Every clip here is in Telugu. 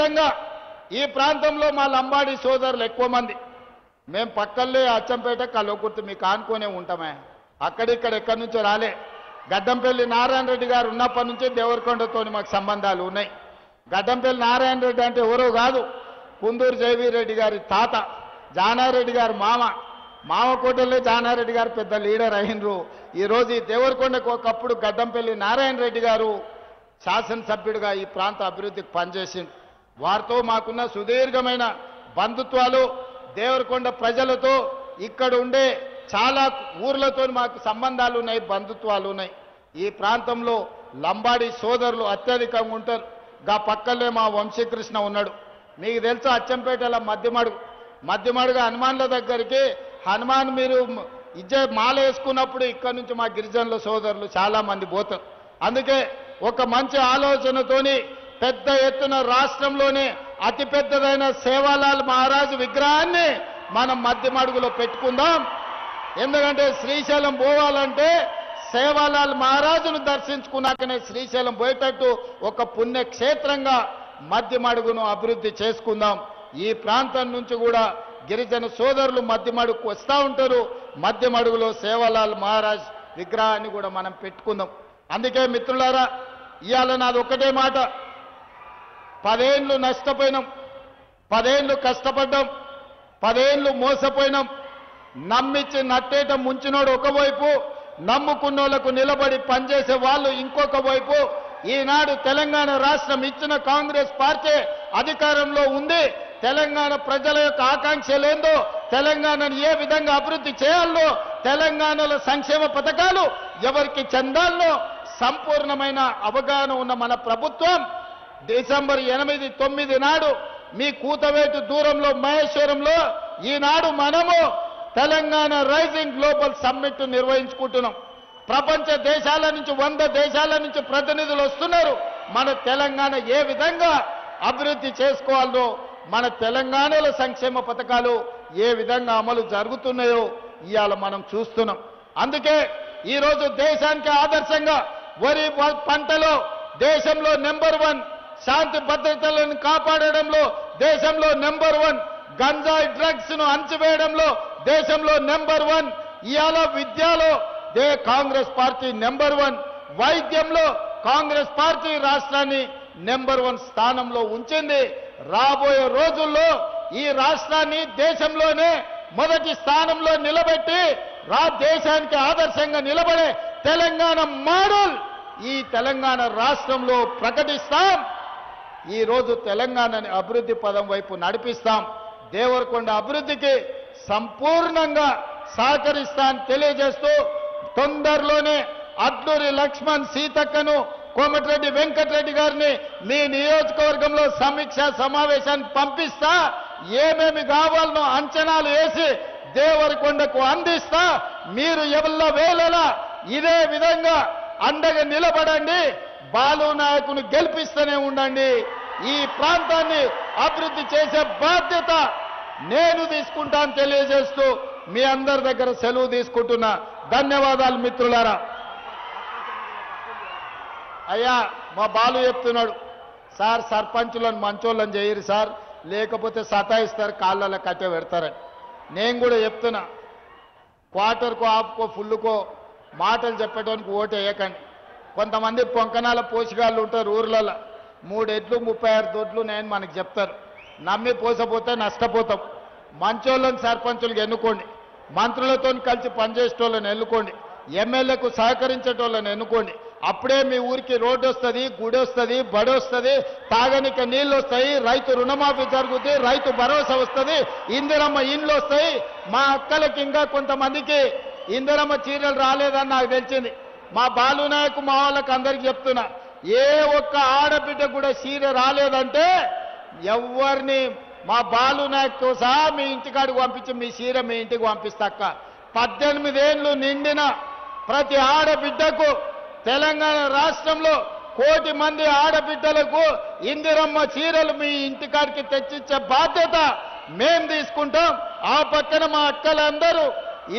అదేవిధంగా ఈ ప్రాంతంలో మా లంబాడి సోదరులు ఎక్కువ మంది. మేము పక్కల్లే అచ్చంపేట కల్వకుర్తి మీకు ఆనుకునే ఉంటామే. అక్కడిక్కడ ఎక్కడి నుంచో రాలే. గడ్డంపల్లి నారాయణ రెడ్డి గారు ఉన్నప్పటి నుంచే దేవరకొండతో మాకు సంబంధాలు ఉన్నాయి. గడ్డంపల్లి నారాయణ రెడ్డి అంటే ఎవరో కాదు, కుందూరు జయవీరెడ్డి గారి తాత, జానారెడ్డి గారు మామకోటలో జానారెడ్డి గారు పెద్ద లీడర్ అయినరు. ఈరోజు ఈ దేవరకొండకు ఒకప్పుడు గడ్డంపల్లి నారాయణ రెడ్డి గారు శాసనసభ్యుడిగా ఈ ప్రాంత అభివృద్ధికి పనిచేసిండు. వారితో మాకున్న సుదీర్ఘమైన బంధుత్వాలు, దేవరకొండ ప్రజలతో ఇక్కడ ఉండే చాలా ఊర్లతో మాకు సంబంధాలు ఉన్నాయి, బంధుత్వాలు ఉన్నాయి. ఈ ప్రాంతంలో లంబాడి సోదరులు అత్యధికంగా ఉంటారు. గా పక్కలే మా వంశీకృష్ణ ఉన్నాడు. మీకు తెలుసా అచ్చంపేటలో మధ్యమాడుగా హనుమాన్ల దగ్గరికి హనుమాన్ మీరు మాల వేసుకున్నప్పుడు ఇక్కడ నుంచి మా గిరిజనుల సోదరులు చాలా మంది పోతారు. అందుకే ఒక మంచి ఆలోచనతోని పెద్ద ఎత్తున రాష్ట్రంలోనే అతిపెద్దదైన సేవాలాల్ మహారాజు విగ్రహాన్ని మనం మధ్యమడుగులో పెట్టుకుందాం. ఎందుకంటే శ్రీశైలం పోవాలంటే సేవాలాల్ మహారాజును దర్శించుకున్నాకనే శ్రీశైలం పోయేటట్టు ఒక పుణ్యక్షేత్రంగా మధ్యమడుగును అభివృద్ధి చేసుకుందాం. ఈ ప్రాంతం నుంచి కూడా గిరిజన సోదరులు మధ్యమడుగుకు వస్తూ ఉంటారు. మధ్యమడుగులో సేవాలాల్ మహారాజ్ విగ్రహాన్ని కూడా మనం పెట్టుకుందాం. అందుకే మిత్రులారా, ఇవాళ నాది ఒకటే మాట, 10 ఏళ్ళు నష్టపోయినాం, 10 ఏళ్ళు కష్టపడ్డాం, 10 ఏళ్ళు మోసపోయినాం. నమ్మించి నట్టేట ముంచినోడు ఒకవైపు, నమ్ముకున్నోళ్లకు నిలబడి పనిచేసే వాళ్ళు ఇంకొక వైపు. ఈనాడు తెలంగాణ రాష్ట్రం ఇచ్చిన కాంగ్రెస్ పార్టీ అధికారంలో ఉంది. తెలంగాణ ప్రజల యొక్క ఆకాంక్షలేందో, తెలంగాణను ఏ విధంగా అభివృద్ధి చేయాలో, తెలంగాణలో సంక్షేమ పథకాలు ఎవరికి చెందాలో సంపూర్ణమైన అవగాహన ఉన్న మన ప్రభుత్వం డిసెంబర్ 8, 9 నాడు మీ కూతవేటు దూరంలో మహేశ్వరంలో ఈనాడు మనము తెలంగాణ రైజింగ్ గ్లోబల్ సమ్మిట్ నిర్వహించుకుంటున్నాం. ప్రపంచ దేశాల నుంచి 100 దేశాల నుంచి ప్రతినిధులు వస్తున్నారు. మన తెలంగాణ ఏ విధంగా అభివృద్ధి చేసుకోవాలో, మన తెలంగాణలో సంక్షేమ పథకాలు ఏ విధంగా అమలు జరుగుతున్నాయో ఇవాళ మనం చూస్తున్నాం. అందుకే ఈరోజు దేశానికి ఆదర్శంగా వరి పంటలో దేశంలో నెంబర్ 1, శాంతి భద్రతలను కాపాడడంలో దేశంలో నెంబర్ 1, గంజాయి డ్రగ్స్ ను అణచివేయడంలో దేశంలో నెంబర్ 1, ఇవాళ విద్యలో కాంగ్రెస్ పార్టీ నెంబర్ 1, వైద్యంలో కాంగ్రెస్ పార్టీ రాష్ట్రాన్ని నెంబర్ 1 స్థానంలో ఉంచింది. రాబోయే రోజుల్లో ఈ రాష్ట్రాన్ని దేశంలోనే మొదటి స్థానంలో నిలబెట్టి దేశానికి ఆదర్శంగా నిలబడే తెలంగాణ మోడల్ ఈ తెలంగాణ రాష్ట్రంలో ప్రకటిస్తాం. ఈ రోజు తెలంగాణని అభివృద్ధి పదం వైపు నడిపిస్తాం. దేవరకొండ అభివృద్ధికి సంపూర్ణంగా సహకరిస్తానని తెలియజేస్తూ తొందరలోనే అడ్లూరి లక్ష్మణ్ సీతక్కను, కోమటిరెడ్డి వెంకటరెడ్డి గారిని మీ నియోజకవర్గంలో సమీక్ష సమావేశానికి పంపిస్తా. ఏమేమి కావాలనో అంచనాలు వేసి దేవరకొండకు అందిస్తా. మీరు ఎవళ్ళ వేళలా ఇదే విధంగా అండగా నిలబడండి. బాలు నాయకుని గెలిపిస్తూనే ఉండండి. ఈ ప్రాంతాన్ని అభివృద్ధి చేసే బాధ్యత నేను తీసుకుంటాను తెలియజేస్తూ మీ అందరి దగ్గర సెలవు తీసుకుంటున్నా. ధన్యవాదాలు మిత్రులారా. అయ్యా మా బాలు చెప్తున్నాడు, సార్ సర్పంచులను మంచోళ్ళని చేయరు సార్, లేకపోతే సతాయిస్తారు, కాళ్ళలో కట్టె పెడతారని. నేను కూడా చెప్తున్నా, క్వార్టర్కో ఆఫ్కో ఫుల్కో మాటలు చెప్పడానికి ఓటు వేయకండి. కొంతమంది పొంకనాల పోషకాళ్ళు ఉంటారు ఊర్లలో, 3 ఎడ్లు 36 దొడ్లు నేను మనకు చెప్తారు. నమ్మి పోసపోతే నష్టపోతాం. మంచోళ్ళని సర్పంచులకు ఎన్నుకోండి, మంత్రులతో కలిసి పనిచేసేటోళ్ళని ఎన్నుకోండి, ఎమ్మెల్యేకు సహకరించేటోళ్ళని ఎన్నుకోండి. అప్పుడే మీ ఊరికి రోడ్డు వస్తుంది, గుడి వస్తుంది, బడి వస్తుంది, తాగనిక నీళ్ళు వస్తాయి, రైతు రుణమాఫీ జరుగుతుంది, రైతు భరోసా వస్తుంది, ఇందిరమ్మ ఇండ్లు వస్తాయి. మా అక్కలకి ఇంకా కొంతమందికి ఇందిరమ్మ చీరలు రాలేదని నాకు తెలిసింది. మా బాలు నాయకు మా వాళ్ళకి అందరికి చెప్తున్నా, ఏ ఒక్క ఆడబిడ్డ కూడా చీర రాలేదంటే ఎవరిని మా బాలు నాయకుతో సహా మీ ఇంటికాడికి పంపించి మీ చీర మీ ఇంటికి పంపిస్తాక. 18 ఏళ్ళు నిండిన ప్రతి ఆడబిడ్డకు తెలంగాణ రాష్ట్రంలో 1 కోటి మంది ఆడబిడ్డలకు ఇందిరమ్మ చీరలు మీ ఇంటికాడికి తెచ్చిచ్చే బాధ్యత మేం తీసుకుంటాం. ఆ పక్కన మా అక్కలందరూ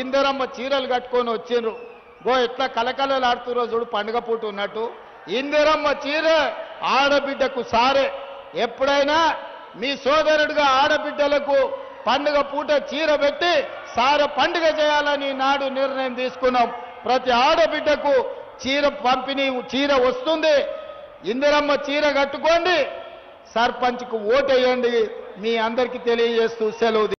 ఇందిరమ్మ చీరలు కట్టుకొని వచ్చిండ్రు. ఎట్లా కలకలలాడుతురో చూడు, పండుగ పూట ఉన్నట్టు. ఇందిరమ్మ చీర ఆడబిడ్డకు సారే, ఎప్పుడైనా మీ సోదరుడిగా ఆడబిడ్డలకు పండుగ పూట చీర పెట్టి సార పండుగ చేయాలని నాడు నిర్ణయం తీసుకున్నాం. ప్రతి ఆడబిడ్డకు చీర పంపిణీ చీర వస్తుంది. ఇందిరమ్మ చీర కట్టుకోండి, సర్పంచ్కు ఓటేయండి. మీ అందరికీ తెలియజేస్తూ సెలవు.